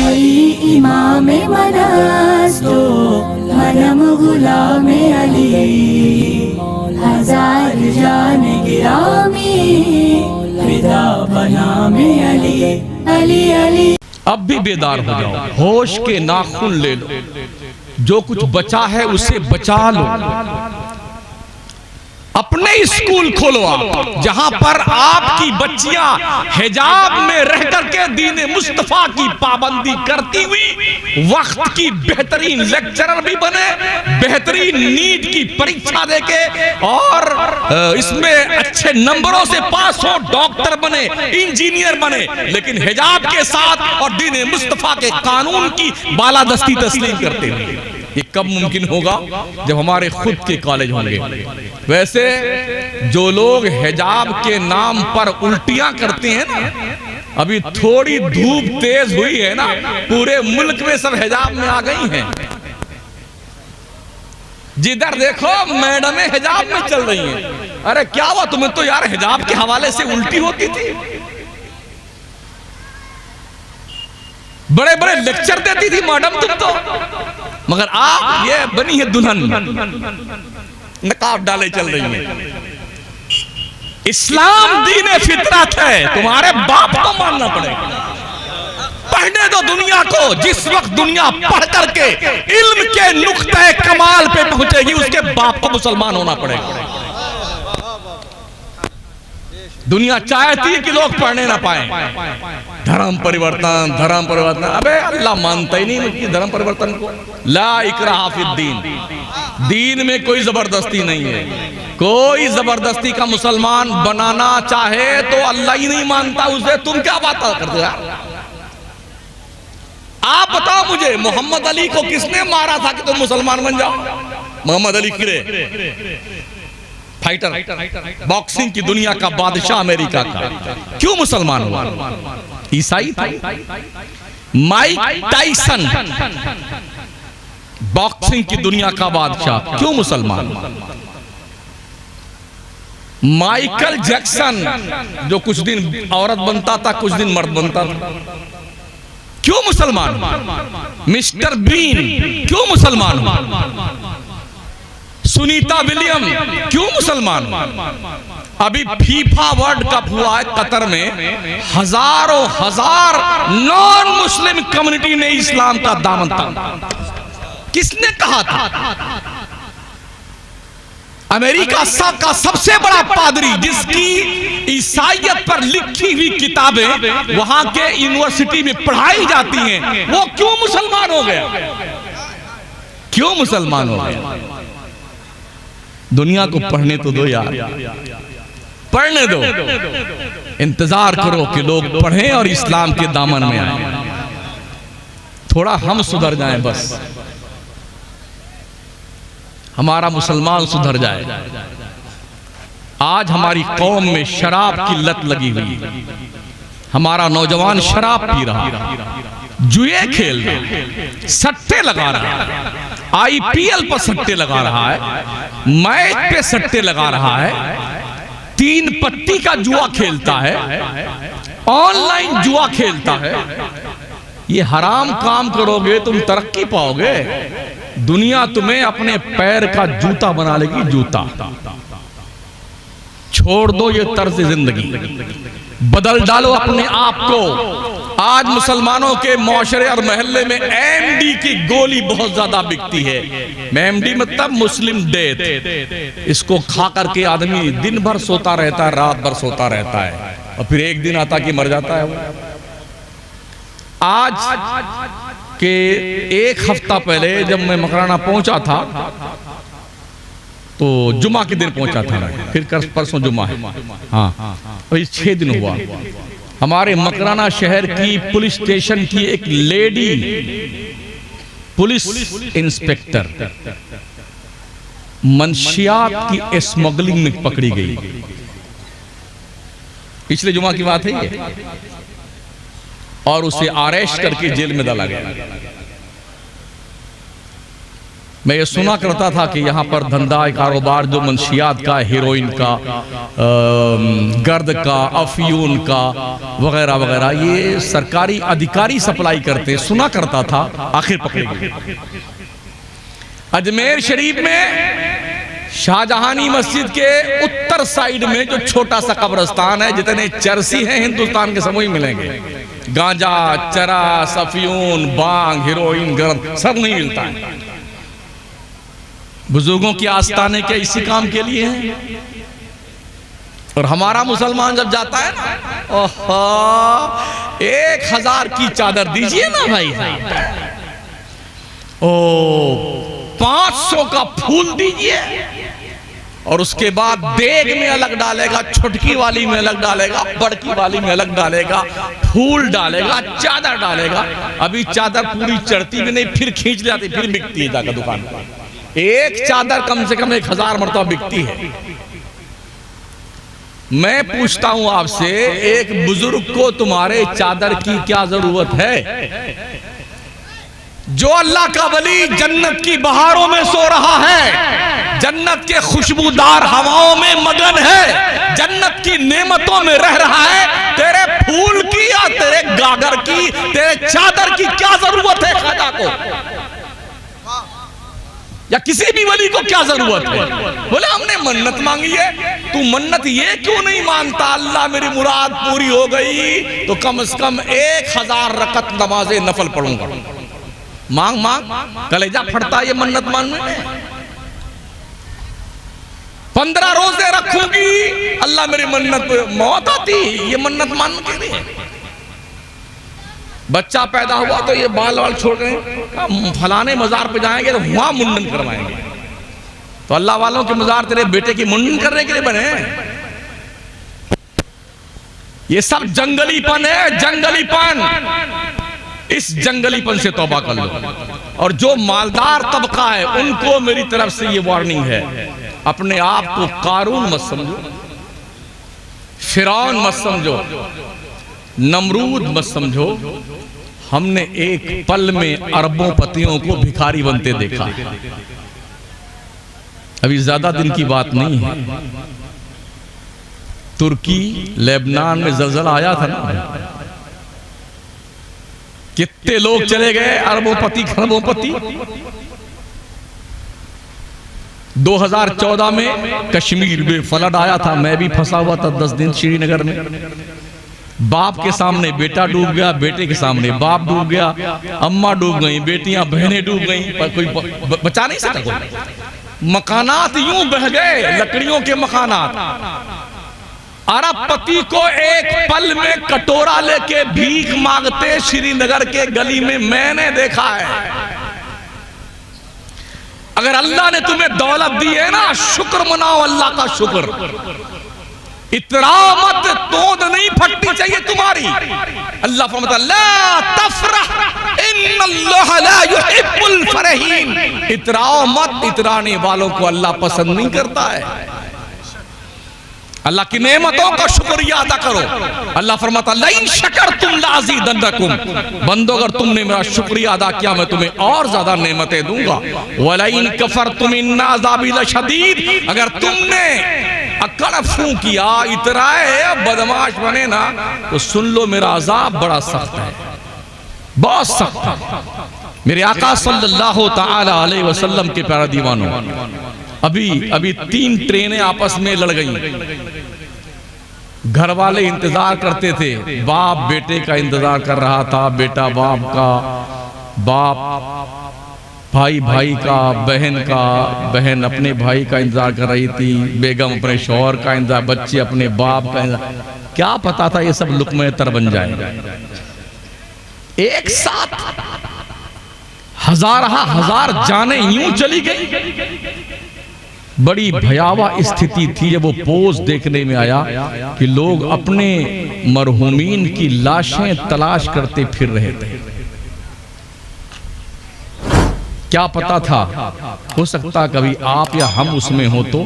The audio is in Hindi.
अली इमाम मनास्तो मनम गुलाम अली हजार जान गिरामी फिदा बनाम अली अली अली। अब भी बेदार हो जाओ, होश के नाखून ले लो, जो कुछ बचा है उसे बचा लो। अपने स्कूल खोलो आप, जहां पर आपकी बच्चियां हिजाब में रह करके दीन मुस्तफा की पाबंदी करती हुई वक्त की बेहतरीन लेक्चरर भी बने, बेहतरीन नीट की परीक्षा देके और इसमें अच्छे नंबरों से पास हो, डॉक्टर बने, इंजीनियर बने, लेकिन हिजाब के साथ और दीन मुस्तफा के कानून की बालादस्ती तस्लीम करते हुए। ये कब मुमकिन होगा? जब हमारे खुद के कॉलेज होंगे। वैसे जो लोग हिजाब के नाम पर उल्टियां करते हैं ना, अभी थोड़ी धूप तेज हुई है ना, पूरे मुल्क में सब हिजाब में आ गई हैं। जिधर देखो मैडमें हिजाब में चल रही हैं। अरे क्या हुआ तुम्हें? तो यार हिजाब के हवाले से उल्टी होती थी, बड़े बड़े लेक्चर देती थी मैडम तुम तो, मगर आप ये बनी है दुल्हन, नकाब डाले चल रही है। इस्लाम दीन फितरत है, तुम्हारे बाप को मानना पड़ेगा। पढ़ने दो दुनिया को, जिस वक्त दुनिया पढ़ करके इल्म के नुक्ते कमाल पे पहुंचेगी, उसके बाप को मुसलमान होना पड़ेगा। दुनिया चाहती है कि लोग पढ़ने ना पाए। धर्म परिवर्तन, धर्म परिवर्तन, अबे अल्लाह मानता ही नहीं कि धर्म परिवर्तन को। ला इकराहा फिद्दीन, दीन में कोई जबरदस्ती नहीं है। कोई जबरदस्ती का मुसलमान बनाना चाहे तो अल्लाह ही नहीं मानता उसे, तुम क्या बात करते हो यार? आप बताओ मुझे, मोहम्मद अली को किसने मारा था कि तुम मुसलमान बन जाओ? मोहम्मद अली किरे फाइटर, बॉक्सिंग की दुनिया का बादशाह अमेरिका का, क्यों मुसलमान हुआ? ईसाई था। माइक टाइसन, बॉक्सिंग की दुनिया का बादशाह, क्यों मुसलमान हुआ? माइकल जैक्सन, जो कुछ दिन औरत बनता था कुछ दिन मर्द बनता था, क्यों मुसलमान हुआ? मिस्टर बीन क्यों मुसलमान हुआ? सुनीता विलियम क्यों मुसलमान हुआ? अभी फीफा वर्ल्ड कप हुआ है कतर में, हजारों हजार नॉन मुस्लिम कम्युनिटी ने इस्लाम का दामन थामा। किसने कहा था? अमेरिका का सबसे बड़ा पादरी, जिसकी ईसाइयत पर लिखी हुई किताबें वहां के यूनिवर्सिटी में पढ़ाई जाती हैं, वो क्यों मुसलमान हो गया? क्यों मुसलमान हो गया? दुनिया को पढ़ने तो दो यार, पढ़ने दो। इंतजार करो कि लोग पढ़ें और इस्लाम के दामन में आए। थोड़ा हम सुधर जाएं, बस हमारा मुसलमान सुधर जाए। आज हमारी कौम में शराब की लत लगी हुई है। हमारा नौजवान शराब पी रहा, जुए खेल रहा, सट्टे लगा रहा है, आईपीएल पर सट्टे लगा रहा है, मैच पे सट्टे लगा रहा है, 3 पत्ती का जुआ खेलता है, ऑनलाइन जुआ खेलता है। ये हराम काम करोगे तुम तरक्की पाओगे? दुनिया तुम्हें अपने पैर का जूता बना लेगी, जूता। छोड़ दो ये तर्ज जिंदगी, बदल डालो अपने आप को। आज मुसलमानों के माशरे और मोहल्ले में एमडी की गोली बहुत ज्यादा बिकती है। एमडी मतलब मुस्लिम डेथ। इसको खा करके आदमी दिन भर सोता रहता है, रात भर सोता रहता है, और फिर एक दिन आता कि मर जाता है वो। आज के 1 हफ्ता पहले जब मैं मकराना पहुंचा था, तो जुमा के दिन पहुंचा था मैं, फिर परसों जुमा है, हाँ, और 6 दिन हुआ। हमारे मकराना शहर की पुलिस स्टेशन की एक लेडी पुलिस इंस्पेक्टर मंशियात की स्मगलिंग में पकड़ी गई। पिछले जुमा की बात है ये, और उसे अरेस्ट करके जेल में डाला गया। मैं ये सुना करता था कि यहाँ पर धंधा कारोबार जो मंशियात का, हेरोइन का, गर्द का, अफयून का वगैरह वगैरह, ये सरकारी अधिकारी सप्लाई करते, सुना करता था। आखिर पकड़े गए। अजमेर शरीफ में शाहजहानी मस्जिद के उत्तर साइड में जो छोटा सा कब्रिस्तान है, जितने चरसी हैं हिंदुस्तान के समूह मिलेंगे। गांजा, चरस, अफयून, बांग, हीरोइन, गर्द सब नहीं मिलता है। बुजुर्गों की आस्थाने के इसी काम के लिए हैं। और हमारा मुसलमान जब जाता है ना, ओहो 1000 की चादर दीजिए ना भाई, ओ 500 का फूल दीजिए, और उसके बाद देग में अलग डालेगा, छुटकी वाली में अलग डालेगा, बड़की वाली में अलग डालेगा, फूल डालेगा, चादर डालेगा। अभी चादर पूरी चढ़ती भी नहीं, फिर खींच ले आती, फिर बिकती है जाकर दुकान पर। एक चादर कम से कम 1000 मरतबा बिकती है। मैं पूछता हूं आपसे, एक बुजुर्ग को तुम्हारे चादर की क्या जरूरत है? जो अल्लाह का वली जन्नत की बहारों में सो रहा है, जन्नत के खुशबूदार हवाओं में मगन है, जन्नत की नेमतों में रह रहा है, तेरे फूल की या तेरे गागर की, तेरे चादर की क्या जरूरत है ख्वाजा को? या किसी भी वली को क्या जरूरत है? बोले हमने मन्नत मांगी है। तू मन्नत ये क्यों नहीं मानता, अल्लाह मेरी मुराद पूरी हो गई तो कम से कम 1000 रकत नमाज़े नफल पढ़ूंगा। मांग मांग, कलेजा फटता ये मन्नत मानने में। 15 रोजे रखूंगी, अल्लाह मेरी मन्नत, मौत आती ये मन्नत मानने के लिए। बच्चा पैदा हुआ तो ये बाल वाल छोड़ गए, फलाने मजार पे जाएंगे तो वहां मुंडन करवाएंगे। तो अल्लाह वालों के मजार तेरे बेटे की मुंडन करने के लिए बने? ये सब जंगलीपन है, जंगलीपन। इस जंगलीपन से तौबा कर लो। और जो मालदार तबका है उनको मेरी तरफ से ये वार्निंग है, अपने आप को कारून मत समझो, फिरौन मत समझो, नमरूद मत समझो। हमने एक पल में अरबों पतियों को भिखारी बनते देखा। अभी ज्यादा दिन की बात नहीं है, तुर्की लेबनान में ज़लज़ला आया था ना, कितने लोग चले गए, अरबोंपति खरबोंपति। 2014 में कश्मीर में फ्लड आया था, मैं भी फंसा हुआ था 10 दिन श्रीनगर में। बाप के सामने बेटा डूब गया, बेटे के सामने बाप डूब गया, अम्मा डूब गई, बेटियां बहनें डूब गई, पर कोई बचा नहीं सका कोई। मकानात यूं बह गए, लकड़ियों के मकानात। अरबपति को एक पल में कटोरा लेके भीख मांगते श्रीनगर के गली में मैंने देखा है। अगर अल्लाह ने तुम्हें दौलत दी है ना, शुक्र मनाओ, अल्लाह का शुक्र। इतरा मत, तोंद नहीं फटनी चाहिए तुम्हारी। अल्लाह फरमाता ला तफरह इन्नल्लाह ला युहिब्बुल फरहीन। इतराओ मत, इतराने वालों को अल्लाह पसंद नहीं करता है। अल्लाह की नेमतों का शुक्रिया अदा करो। अल्लाह फरमाता लइन शकरतुम लाज़ीदन्नकुम, बंदो अगर तुमने मेरा शुक्रिया अदा किया मैं तुम्हें और ज्यादा नेमतें दूंगा। वलइन कफरतुम इन्ना अज़ाबी लशदीद, अगर तुमने अकड़ फू किया, इतराए, बदमाश बने ना, तो सुन लो मेरा अजाब बड़ा सख्त है, बहुत सख्त है। मेरे आका सल्लल्लाहु ताला अलैहि वसल्लम के प्यारे दीवानों, अभी 3 ट्रेनें आपस में लड़ गई। घर वाले इंतजार करते थे, बाप बेटे का इंतजार कर रहा था, बेटा बाप का, बाप भाई भाई का, बहन का, बहन अपने भाई का इंतजार कर रही थी, बेगम अपने शौहर का इंतजार, बच्चे अपने बाप का इंतजार। क्या पता था ये सब लुक़्मे तर बन जाए। एक साथ हजार जाने यूं चली गई। बड़ी भयावह स्थिति थी जब वो पोज देखने में आया कि लोग अपने मरहूमीन की लाशें तलाश करते फिर रहे थे। क्या पता था, हो सकता कभी आप या हम उसमें हो तो